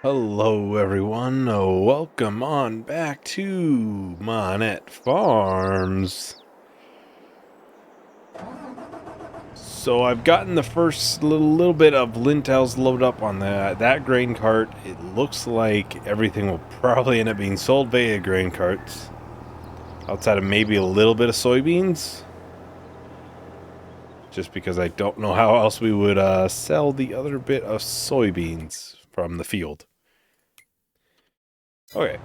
Hello everyone, welcome on back to Monet Farms. So I've gotten the first little bit of lintels loaded up on that grain cart. It looks like everything will probably end up being sold via grain carts, outside of maybe a little bit of soybeans. Just because I don't know how else we would sell the other bit of soybeans from the field. Okay.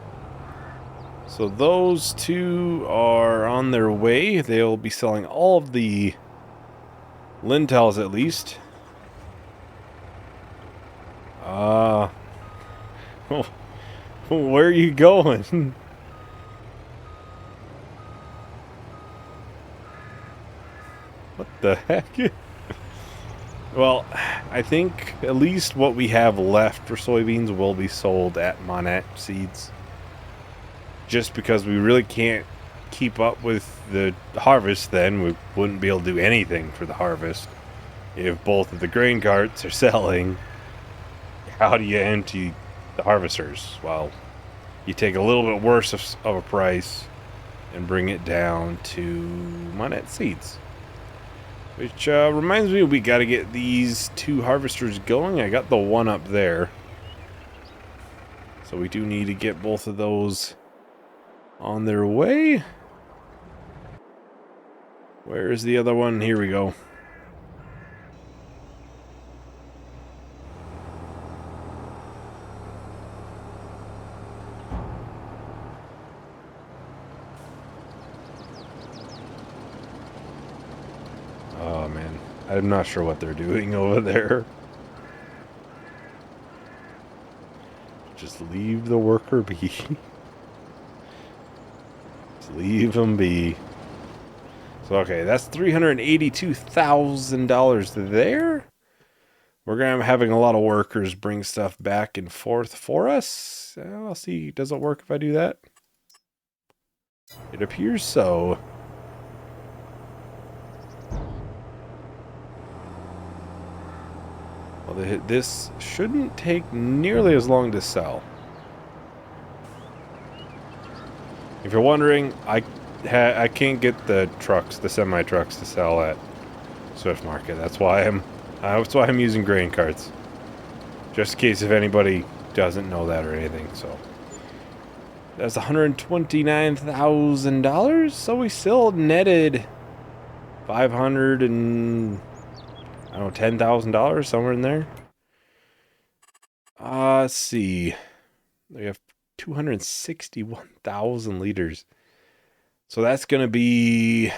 So those two are on their way. They'll be selling all of the lintels at least. Where are you going? What the heck? Well, I think at least what we have left for soybeans will be sold at Monette Seeds. Just because we really can't keep up with the harvest, then we wouldn't be able to do anything for the harvest. If both of the grain carts are selling, how do you empty the harvesters? Well, you take a little bit worse of a price and bring it down to Monette Seeds. Which reminds me, we got to get these two harvesters going. I got the one up there. So we do need to get both of those on their way. Where is the other one? Here we go. Oh man, I'm not sure what they're doing over there. Just leave the worker be. Just leave them be. So okay, that's $382,000 there. We're gonna be having a lot of workers bring stuff back and forth for us. I'll see. Does it work if I do that? It appears so. Well, this shouldn't take nearly as long to sell. If you're wondering, I can't get the trucks, the semi trucks, to sell at Swift Market. That's why I'm using grain carts. Just in case if anybody doesn't know that or anything. So that's $129,000. So we still netted $10,000 somewhere in there. Let's see. We have 261,000 liters. So that's going to be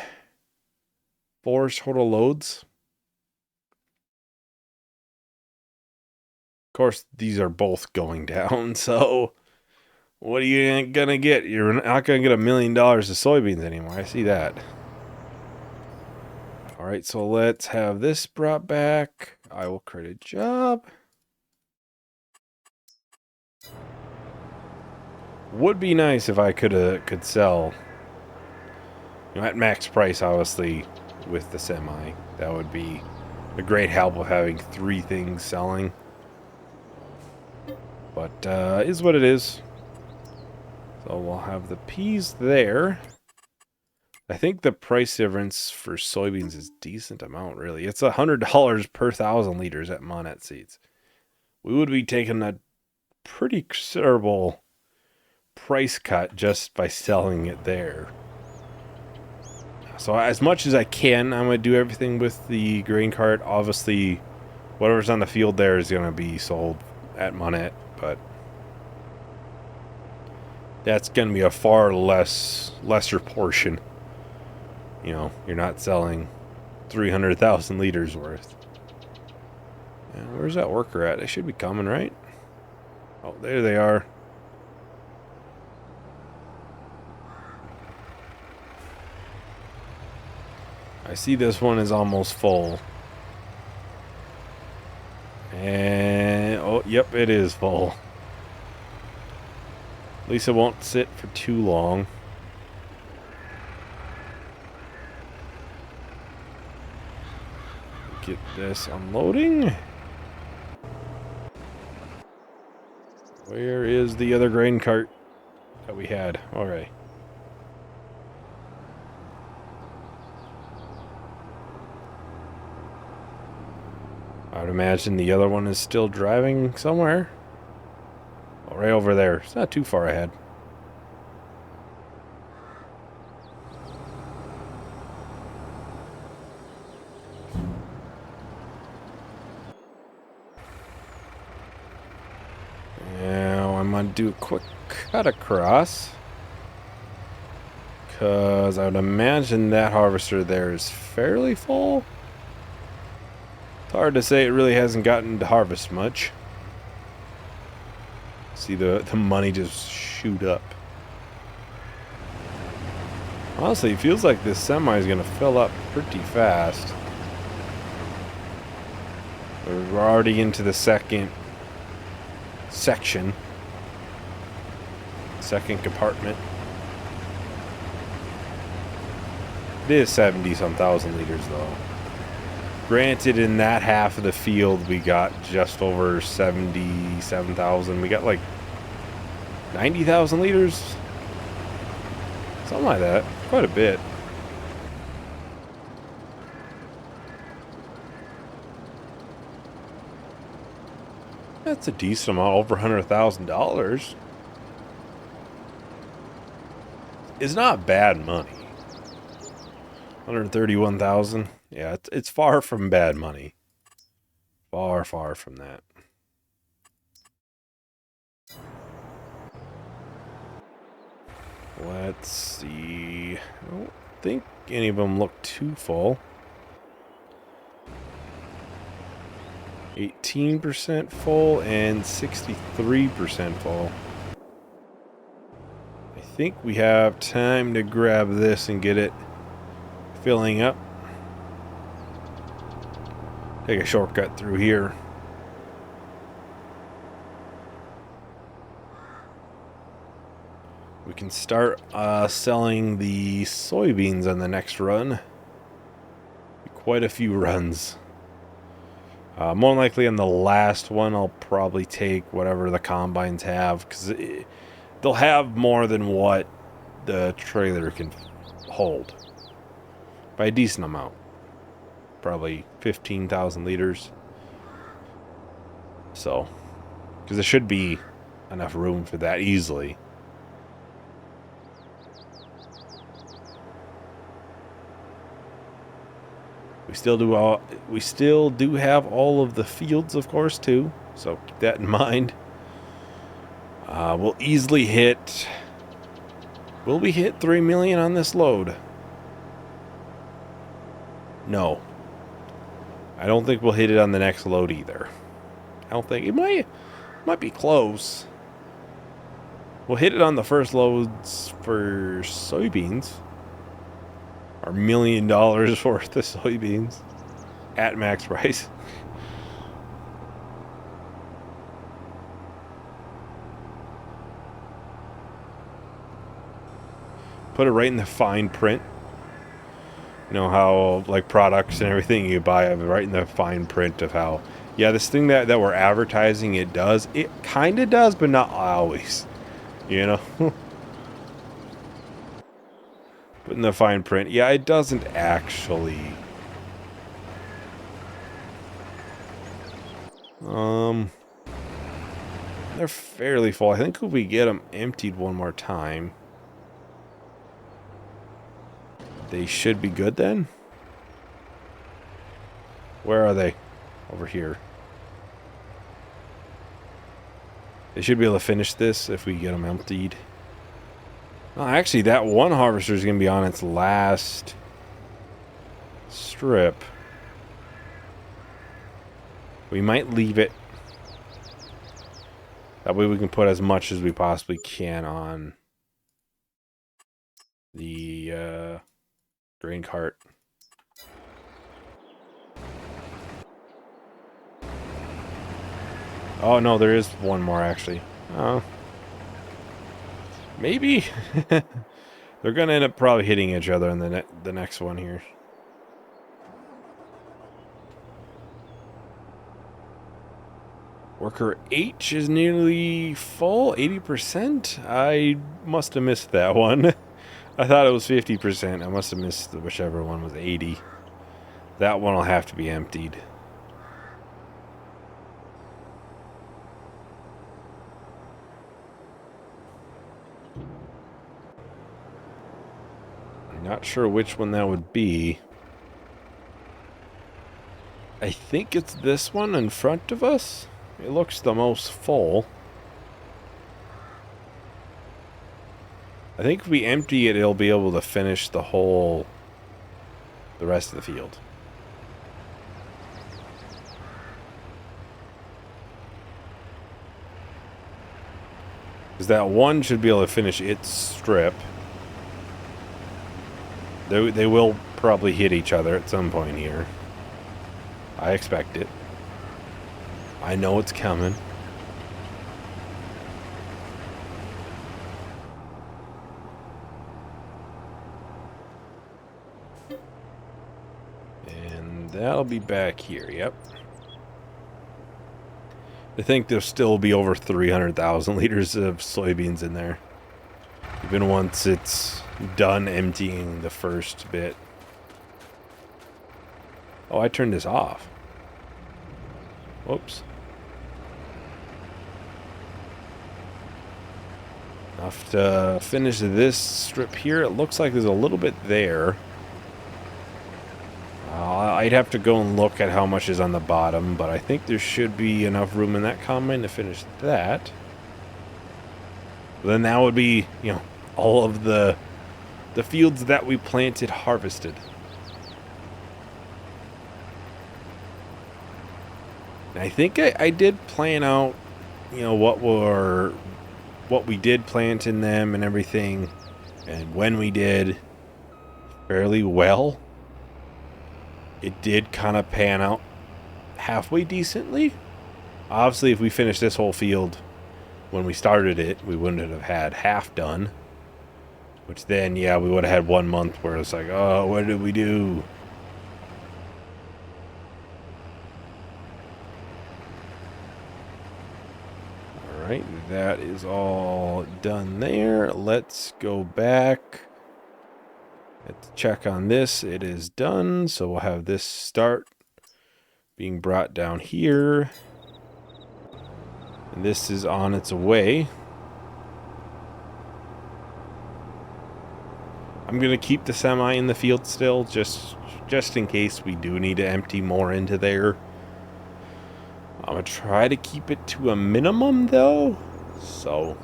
4 total loads. Of course, these are both going down, so what are you going to get? You're not going to get $1 million of soybeans anymore. I see that. All right, so let's have this brought back. I will create a job. Would be nice if I could sell, at max price, obviously, with the semi. That would be a great help of having 3 things selling. But is what it is. So we'll have the peas there. I think the price difference for soybeans is a decent amount, really. It's $100 per 1,000 liters at Monette Seeds. We would be taking a pretty considerable price cut just by selling it there. So as much as I can, I'm going to do everything with the grain cart. Obviously, whatever's on the field there is going to be sold at Monette, but that's going to be a far lesser portion. You're not selling 300,000 liters worth. And where's that worker at? They should be coming, right? Oh, there they are. I see this one is almost full. And, oh, yep, it is full. At least it won't sit for too long. Get this unloading. Where is the other grain cart that we had? Alright. I would imagine the other one is still driving somewhere. Oh, right over there. It's not too far ahead. Now I'm going to do a quick cut across. Because I would imagine that harvester there is fairly full. It's hard to say, it really hasn't gotten to harvest much. See the money just shoot up. Honestly, it feels like this semi is going to fill up pretty fast. We're already into the second section. Second compartment. It is 70-some thousand liters though. Granted, in that half of the field we got just over 77,000. We got like 90,000 liters. Something like that. Quite a bit. That's a decent amount, over $100,000. It's not bad money. 131,000. Yeah, it's far from bad money. Far, far from that. Let's see. I don't think any of them look too full. 18% full and 63% full. I think we have time to grab this and get it filling up. Take a shortcut through here. We can start selling the soybeans on the next run. Quite a few runs. More likely on the last one, I'll probably take whatever the combines have, because they'll have more than what the trailer can hold. By a decent amount. Probably 15,000 liters. So, because there should be enough room for that easily. We still do have all of the fields, of course, too. So keep that in mind. We'll easily hit. Will we hit 3 million on this load? No. I don't think we'll hit it on the next load either. I don't think it might be close. We'll hit it on the first loads for soybeans. Our $1 million worth of soybeans at max price. Put it right in the fine print. You know how, like, products and everything you buy, right in the fine print of how, yeah, this thing that we're advertising, it does. It kind of does, but not always. You know? Put in the fine print. Yeah, it doesn't actually. They're fairly full. I think if we get them emptied one more time, they should be good then. Where are they? Over here. They should be able to finish this if we get them emptied. Oh, actually, that one harvester is going to be on its last strip. We might leave it. That way we can put as much as we possibly can on the grain cart. Oh, no, there is one more, actually. Oh. Maybe. They're going to end up probably hitting each other in the next one here. Worker H is nearly full, 80%. I must have missed that one. I thought it was 50%. I must have missed whichever one was 80. That one will have to be emptied. I'm not sure which one that would be. I think it's this one in front of us. It looks the most full. I think if we empty it, it'll be able to finish the rest of the field. Because that one should be able to finish its strip. They will probably hit each other at some point here. I expect it. I know it's coming. And that'll be back here, yep. I think there'll still be over 300,000 liters of soybeans in there. Even once it's done emptying the first bit. Oh, I turned this off. Whoops. Enough to finish this strip here. It looks like there's a little bit there. I'd have to go and look at how much is on the bottom, but I think there should be enough room in that combine to finish that. Then that would be, you know, all of the fields that we planted harvested. And I think I did plan out, you know, what we did plant in them and everything, and when we did fairly well. It did kind of pan out halfway decently. Obviously, if we finished this whole field when we started it, we wouldn't have had half done. Which then, yeah, we would have had 1 month where it's like, oh, what did we do? Alright, that is all done there. Let's go back. Let's check on this. It is done, so we'll have this start being brought down here. And this is on its way. I'm going to keep the semi in the field still, just in case we do need to empty more into there. I'm going to try to keep it to a minimum, though. So,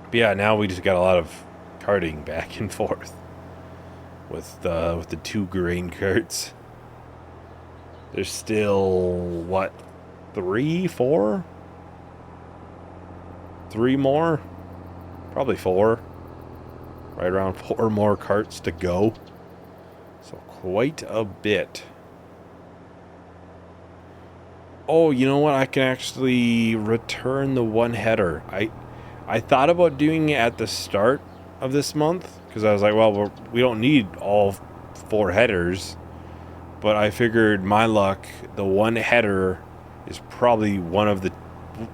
but yeah, now we just got a lot of carting back and forth with the 2 grain carts. There's still what, 3 more, probably 4, right around 4 more carts to go. So quite a bit. Oh, you know what? I can actually return the 1 header. I thought about doing it at the start of this month, because I was like, well, we don't need all 4 headers, but I figured my luck, the 1 header is probably one of the,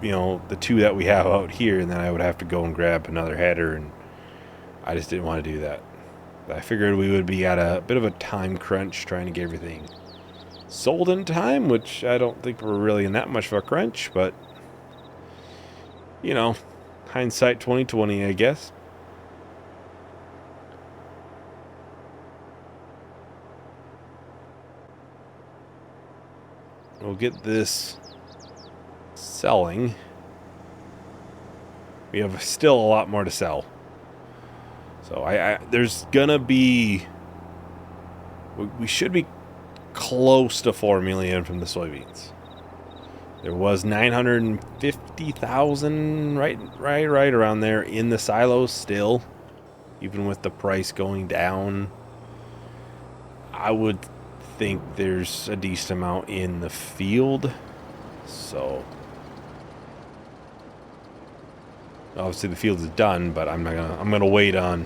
you know, the 2 that we have out here, and then I would have to go and grab another header, and I just didn't want to do that. But I figured we would be at a bit of a time crunch trying to get everything sold in time, which I don't think we're really in that much of a crunch, but, you know, hindsight 2020, I guess. We'll get this selling. We have still a lot more to sell. So there's gonna be, we should be close to 4 million from the soybeans. There was 950,000 right around there in the silos still, even with the price going down. I would think there's a decent amount in the field. So obviously the field is done, but I'm gonna wait on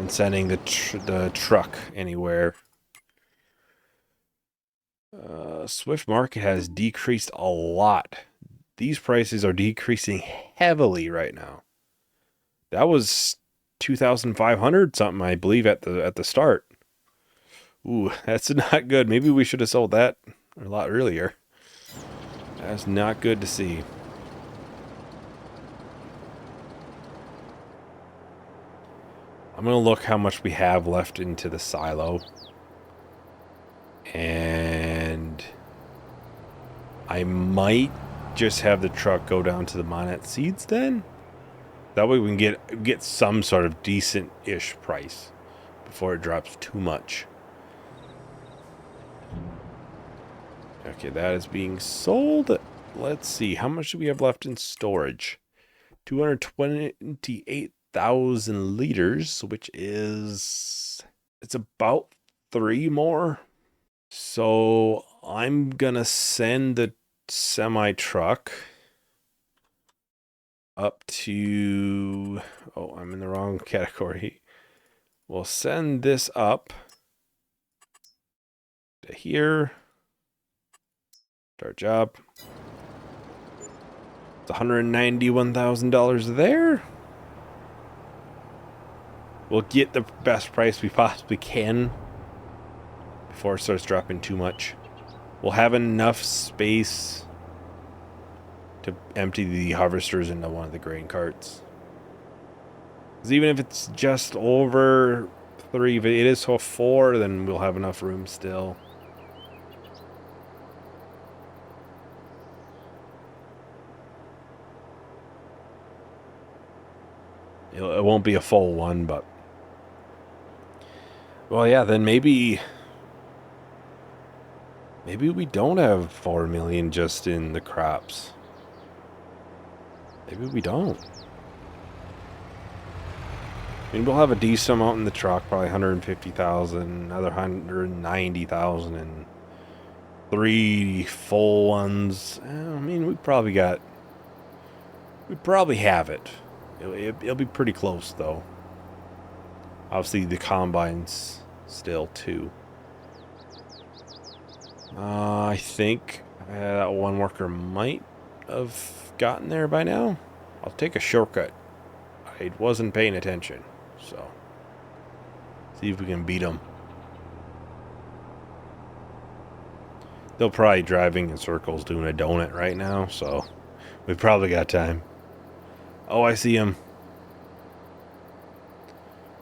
sending the truck anywhere. Swift market has decreased a lot. These prices are decreasing heavily right now. That was 2,500 something, I believe, at the start. Ooh, that's not good. Maybe we should have sold that a lot earlier. That's not good to see. I'm going to look how much we have left into the silo. And I might just have the truck go down to the Monette Seeds then. That way we can get some sort of decent-ish price before it drops too much. Okay, that is being sold. Let's see, how much do we have left in storage? 228,000 liters, which is... it's about 3 more. So I'm gonna send the semi-truck up to... oh, I'm in the wrong category. We'll send this up to here. Start job. It's $191,000 there. We'll get the best price we possibly can before it starts dropping too much. We'll have enough space to empty the harvesters into one of the grain carts. Because even if it's just over 3, if it is so 4, then we'll have enough room still. It won't be a full one, but... well, yeah, then maybe we don't have 4 million just in the crops. Maybe we don't. I mean, we'll have a decent amount in the truck, probably 150,000, another 190,000, and 3 full ones. I mean, we probably have it. It'll be pretty close, though. Obviously, the combines still, too. I think that one worker might have gotten there by now. I'll take a shortcut. I wasn't paying attention, so see if we can beat them. They're probably driving in circles doing a donut right now, so we probably got time. Oh, I see him.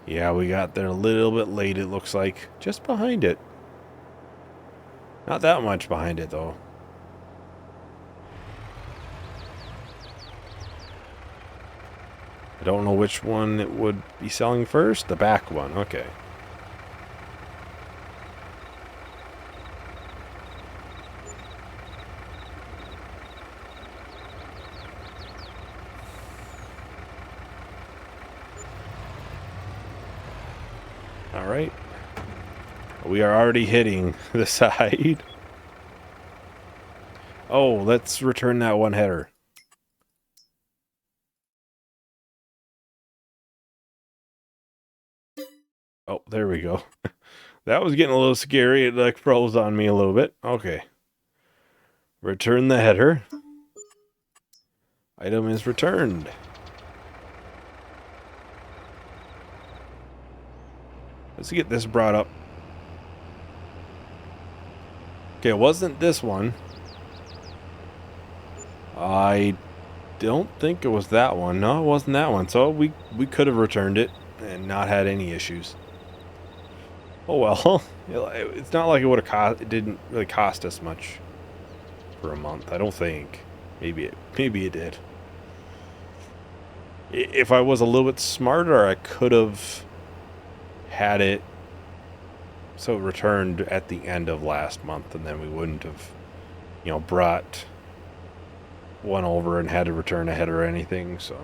Yeah, we got there a little bit late, it looks like. Just behind it. Not that much behind it, though. I don't know which one it would be selling first. The back one, okay. Alright. We are already hitting the side. Oh, let's return that one header. Oh, there we go. That was getting a little scary. It like froze on me a little bit. Okay. Return the header. Item is returned. Let's get this brought up. Okay, it wasn't this one. I don't think it was that one. No, it wasn't that one. So we could have returned it and not had any issues. Oh well. It's not like it would have cost. It didn't really cost us much for a month. I don't think. Maybe it did. If I was a little bit smarter, I could have had it so it returned at the end of last month, and then we wouldn't have, brought one over and had to return a header or anything. So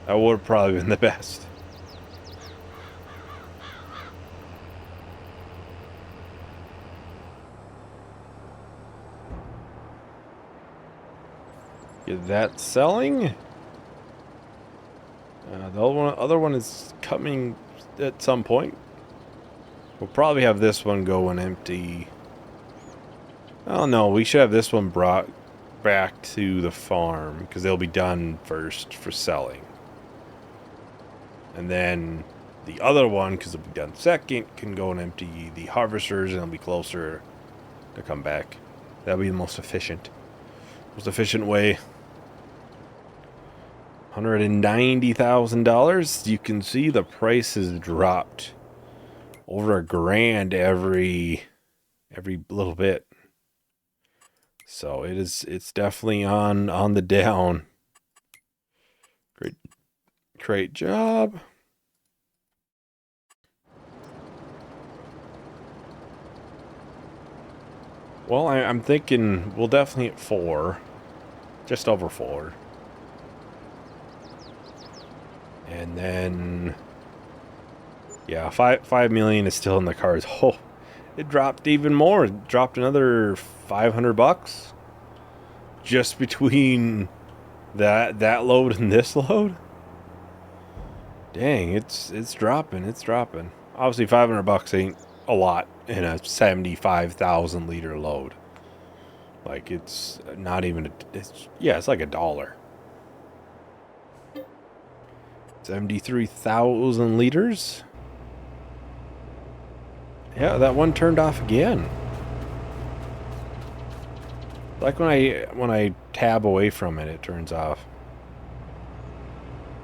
that would have probably been the best. Get that selling. The other one is coming at some point. We'll probably have this one go and empty Oh no, we should have this one brought back to the farm because they'll be done first for selling. And then the other one, because it'll be done second, can go and empty the harvesters and it'll be closer to come back. That'll be the most efficient way. $190,000. You can see the price has dropped over $1,000 every little bit. So it's definitely on the down. Great job. Well, I'm thinking we'll definitely hit 4. Just over 4. And then, yeah, 5 million is still in the cards. Oh, it dropped even more. It dropped another $500 just between that load and this load. Dang, it's dropping. It's dropping. Obviously, $500 ain't a lot in a 75,000 liter load. Like, it's not even. It's like $1. 73,000 liters. Yeah, that one turned off again. Like when I tab away from it, it turns off.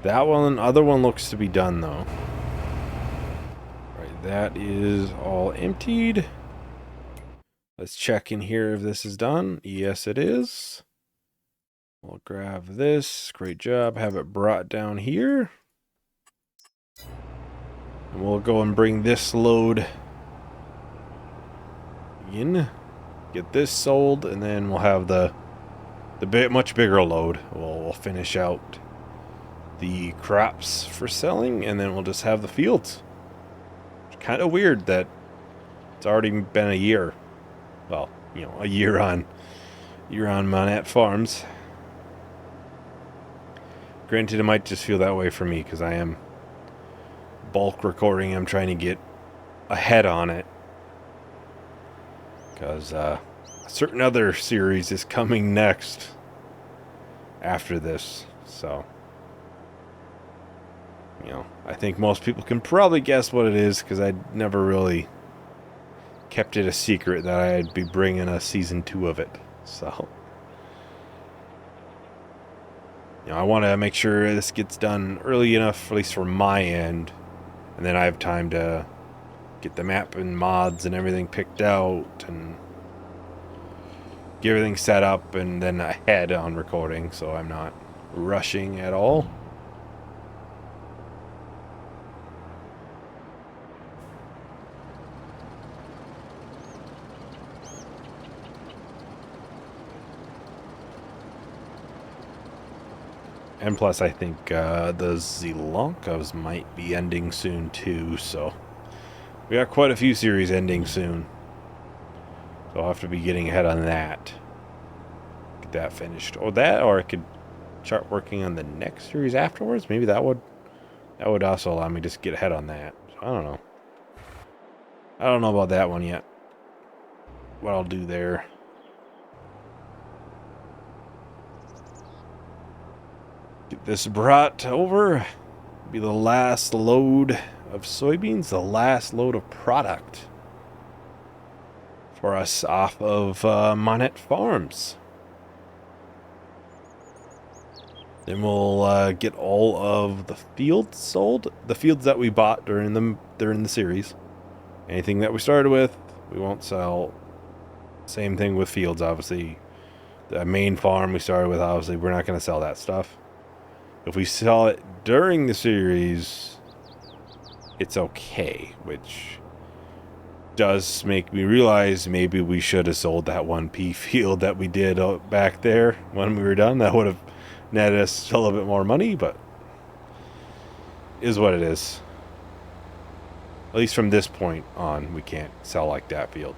That other one looks to be done though. Right, that is all emptied. Let's check in here if this is done. Yes, it is. We'll grab this. Great job. Have it brought down here. And we'll go and bring this load in. Get this sold, and then we'll have the much bigger load. We'll finish out the crops for selling, and then we'll just have the fields. It's kind of weird that it's already been a year. Well, a year on Monette Farms. Granted, it might just feel that way for me because I am bulk recording. I'm trying to get ahead on it because a certain other series is coming next after this. So, I think most people can probably guess what it is because I never really kept it a secret that I'd be bringing a season 2 of it. So, I want to make sure this gets done early enough, at least for my end, and then I have time to get the map and mods and everything picked out and get everything set up and then ahead on recording, so I'm not rushing at all. And plus, I think the Zelonkas might be ending soon, too, so we got quite a few series ending soon. So I'll have to be getting ahead on that. Get that finished. Or I could start working on the next series afterwards. Maybe that would also allow me to just get ahead on that. So I don't know. I don't know about that one yet. What I'll do there. Get this brought over. Be the last load of soybeans, the last load of product for us off of Monette Farms. Then we'll get all of the fields sold. The fields that we bought during the series. Anything that we started with, we won't sell. Same thing with fields, obviously. The main farm we started with, obviously, we're not going to sell that stuff. If we sell it during the series, it's okay, which does make me realize maybe we should have sold that one pea field that we did back there when we were done. That would have netted us a little bit more money, but is what it is. At least from this point on, we can't sell like that field.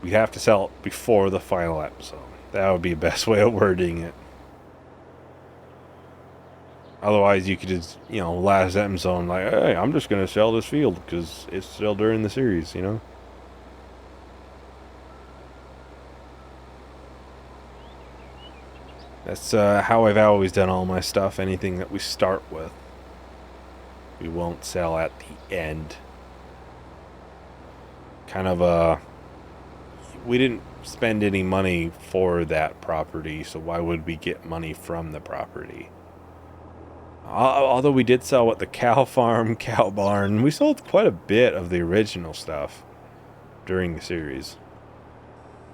We have to sell it before the final episode. That would be the best way of wording it. Otherwise, you could just, last episode, like, hey, I'm just going to sell this field because it's still during the series, That's how I've always done all my stuff. Anything that we start with, we won't sell at the end. Kind of we didn't spend any money for that property, so why would we get money from the property? Although we did sell the cow farm, cow barn, we sold quite a bit of the original stuff during the series.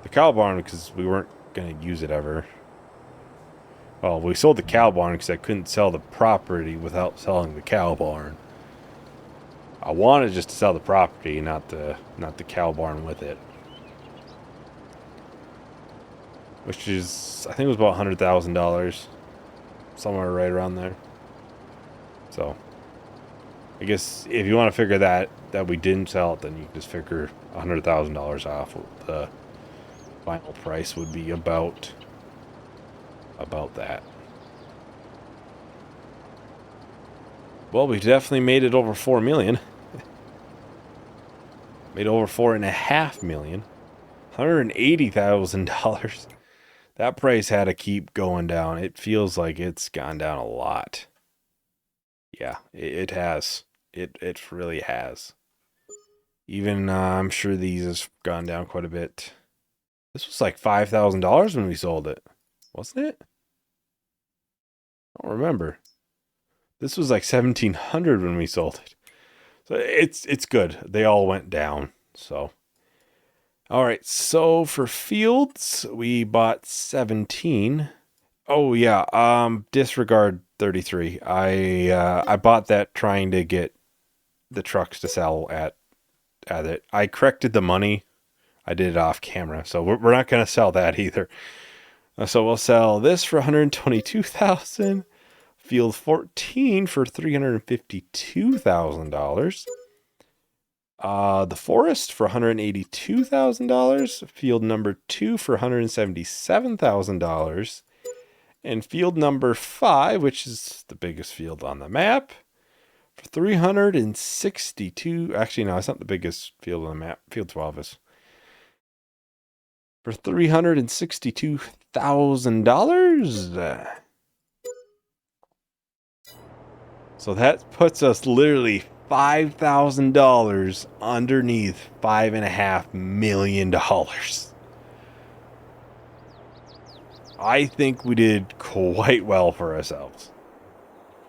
The cow barn because we weren't going to use it ever. Well, we sold the cow barn because I couldn't sell the property without selling the cow barn. I wanted just to sell the property, not the cow barn with it. Which is, I think it was about $100,000. Somewhere right around there. So, I guess if you want to figure that we didn't sell it, then you can just figure $100,000 off what the final price would be about that. Well, we definitely made it over 4 million. Made over 4.5 million. $180,000. That price had to keep going down. It feels like it's gone down a lot. Yeah, it has. It really has. Even I'm sure these has gone down quite a bit. This was like $5,000 when we sold it, wasn't it? I don't remember. This was like 1,700 when we sold it. So it's good. They all went down. So, all right. So for fields, we bought 17. Oh yeah. Disregard 33. I bought that trying to get the trucks to sell at it. I corrected the money. I did it off camera, so we're not gonna sell that either. So we'll sell this for 122,000. Field 14 for $352,000. The Forest for $182,000. Field number 2 for $177,000. And field number 5, which is the biggest field on the map, for 362. Actually, no, it's not the biggest field on the map. Field 12 is. For $362,000. So that puts us literally $5,000 underneath $5.5 million. I think we did quite well for ourselves.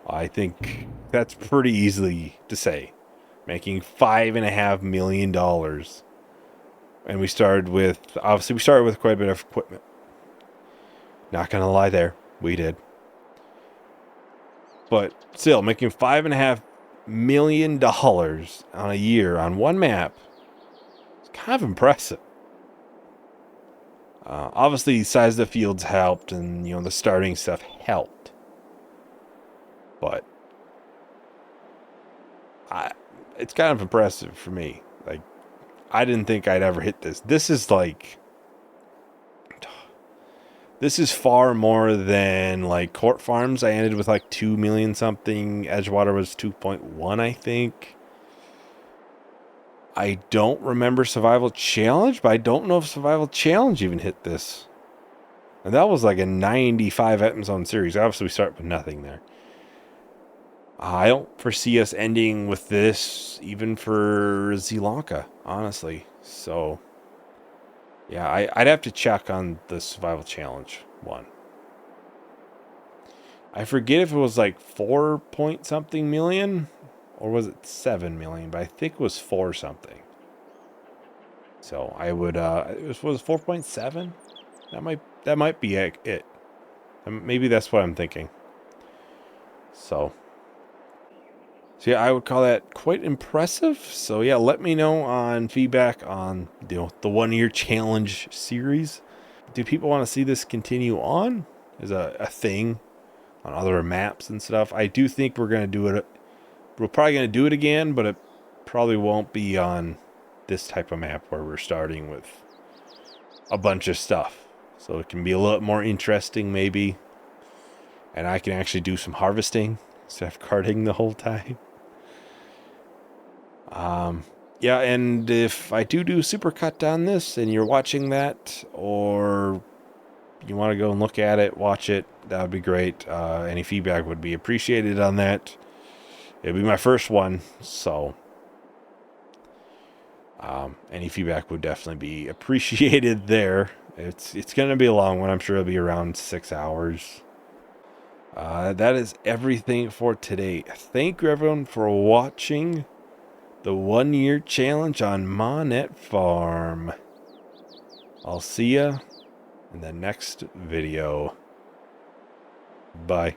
I think that's pretty easily to say. Making $5.5 million. And we started with quite a bit of equipment. Not gonna lie there. We did. But still, making $5.5 million on a year on one map is kind of impressive. Obviously, the size of the fields helped, and the starting stuff helped. But it's kind of impressive for me. Like, I didn't think I'd ever hit this. This is far more than like Court Farms. I ended with like 2 million something. Edgewater was 2.1, I think. I don't remember Survival Challenge, but I don't know if Survival Challenge even hit this. And that was like a 95 episode series. Obviously, we start with nothing there. I don't foresee us ending with this even for Sri Lanka, honestly. So, yeah, I'd have to check on the Survival Challenge one. I forget if it was like 4 point something million or was it 7 million, but I think it was 4 something. So I would it was 4.7. That might be it. Maybe that's what I'm thinking. So yeah, I would call that quite impressive. So yeah, let me know on feedback on the 1 year challenge series. Do people want to see this continue on as a thing on other maps and stuff? I do think we're gonna do it. We're probably gonna do it again, but it probably won't be on this type of map where we're starting with a bunch of stuff. So it can be a little more interesting maybe. And I can actually do some harvesting instead of carting the whole time. Yeah, and if I do supercut on this and you're watching that, or you want to go and look at it, watch it, that would be great. Any feedback would be appreciated on that. It'd be my first one, so any feedback would definitely be appreciated there. It's going to be a long one. I'm sure it'll be around 6 hours. That is everything for today. Thank you, everyone, for watching the 1-year challenge on Monette Farm. I'll see ya in the next video. Bye.